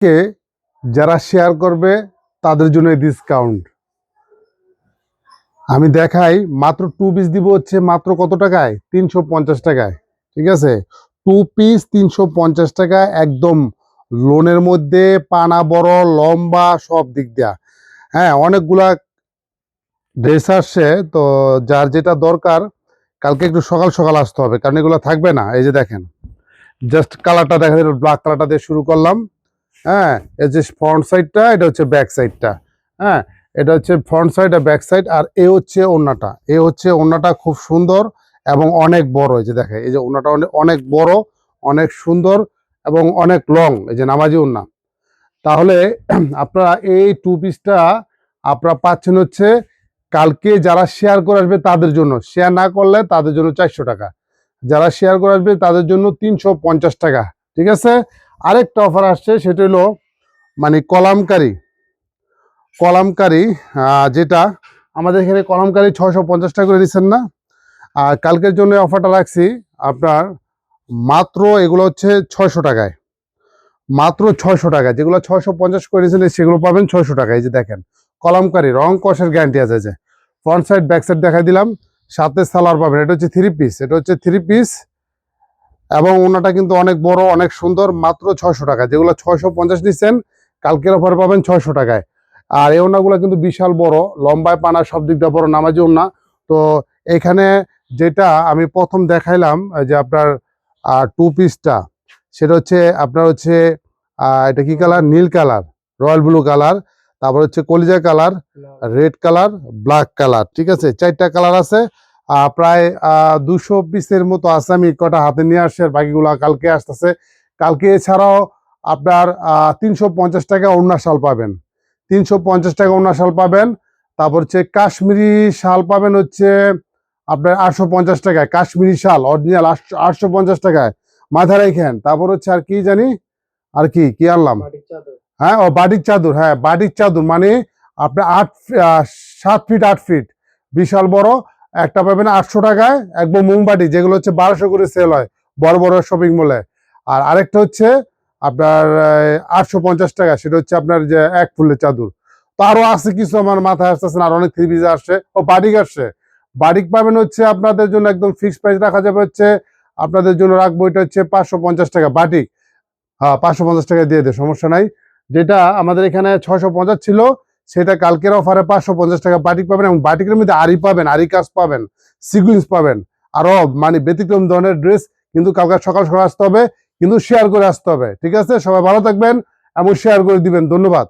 কে যারা শেয়ার করবে তাদের জন্য ডিসকাউন্ট। আমি দেখাই, মাত্র 2 পিস দিব হচ্ছে মাত্র কত টাকায়? 350 টাকায়। ঠিক আছে, 2 পিস 350 টাকা, একদম লোনের মধ্যে, পানা বড় লম্বা সব দিক দিয়া। হ্যাঁ, অনেকগুলা ড্রেস আসছে, তো যার যেটা দরকার কালকে একটু সকাল সকাল আসতে হবে, কারণ এগুলো থাকবে না। এই যে দেখেন, জাস্ট কালারটা দেখা দিল, ব্ল্যাক কালারটা দিয়ে শুরু করলাম। হ্যাঁ, এই যে ফ্রন্ট সাইডটা, এটা হচ্ছে ব্যাক সাইডটা। হ্যাঁ, এটা হচ্ছে ফ্রন্ট সাইড আর ব্যাক সাইড, আর এ হচ্ছে ওড়নাটা। এ হচ্ছে ওড়নাটা খুব সুন্দর এবং অনেক বড়। এই যে দেখে, এই যে ওড়নাটা অনেক বড়, অনেক সুন্দর এবং অনেক লং, এই যে নামাজি ওড়না। তাহলে আপনারা এই 2 পিসটা আপনারা পাচ্ছেন হচ্ছে কালকে যারা শেয়ার করে আসবে তাদের জন্য, শেয়ার না করলে তাদের জন্য 400 টাকা, যারা শেয়ার করে আসবে তাদের জন্য 350 টাকা। ঠিক আছে, আরেকটা অফার আসছে, সেটা হলো মানে কলামকারি। কলামকারি যেটা আমাদের এখানে কলামকারি 650 টাকা করে দিচ্ছেন না, আর কালকের জন্য অফারটা রাখছি আপনার মাত্র, এগুলো হচ্ছে 600 টাকায়, মাত্র 600 টাকা। যেগুলো 650 করে দিয়েছেন সেগুলো পাবেন 600 টাকা। এই যে দেখেন, কলামকারি, রং কষের গ্যারান্টি আছে। যে ফ্রন্ট সাইড ব্যাক সাইড দেখাই দিলাম, সাথে সালোয়ার পাবেন। এটা হচ্ছে 3 পিস, এটা হচ্ছে 3 পিস এবং ওনাটা কিন্তু অনেক বড়, অনেক সুন্দর, মাত্র 600 টাকা। যেগুলো 650 দিচ্ছেন কালকের অফার পাবেন 600 টাকায়। আর এই ওনাগুলো কিন্তু বিশাল বড়, লম্বায় পানা সব দিক দিয়ে বড়, নামাজি ওনা। তো এখানে যেটা আমি প্রথম দেখাইলাম যে আপনার 2 পিসটা, সেটা হচ্ছে আপনার হচ্ছে এটা কি কালার? নীল কালার, রয়্যাল ব্লু কালার, তারপর হচ্ছে কলিজা colour, red colour, black colour. ঠিক আছে, 4টা কালার আছে। প্রায় 200 পিসের মতো আছে, আমি কটা হাতে নিয়ে আসছি, আর বাকিগুলো কালকে আসতেছে। কালকে এছাড়াও আপনার 350 টাকা ওড়না শাল পাবেন, 350 টাকা ওড়না শাল পাবেন। তারপর হচ্ছে কাশ্মীরি শাল পাবেন হচ্ছে আপনার 850 টাকায়, কাশ্মীরি শাল অরিজিনাল 850 টাকায়, মাথায় রেখেন। তারপর হচ্ছে আর কি জানি, আর কি কি আনলাম, হ্যাঁ ও বাটিক চাদর। হ্যাঁ, বাটিক চাদর মানে আপনার 7 ফিট 8 ফিট, বিশাল বড় একটা পাবেন 800 টাকায়, একদম মোমবাটি, যেগুলো হচ্ছে 1200 করে সেল হয় বড় বড় শপিং মলে। আর আরেকটা হচ্ছে আপনার 850 টাকা, সেটা হচ্ছে আপনার যে 1 ফুলের চাদর। তো আরো আছে কিছু, আমার মাথায় আসতেছে না, আর অনেক 3 পিস আসছে, ও বাটিক আসছে। বাটিক পাবেন হচ্ছে আপনাদের জন্য একদম ফিক্সড প্রাইস রাখা যাবে হচ্ছে, আপনাদের জন্য রাখবো এটা হচ্ছে 550 টাকা বাটিক। হ্যাঁ, 550 টাকা দিয়ে দে, সমস্যা নাই। যেটা আমাদের এখানে 650 ছিল, সেটা কালকের অফারে 550 টাকা বাটিক পাবেন। এবং বাটিকের মধ্যে আরি পাবেন, আরি কাজ পাবেন, সিকুয়েন্স পাবেন, আরো মানে ব্যতিক্রম ধরনের ড্রেস। কিন্তু কালকে সকাল সকাল আসতে হবে, কিন্তু শেয়ার করে আসতে হবে। ঠিক আছে, সবাই ভালো থাকবেন এবং শেয়ার করে দিবেন। ধন্যবাদ।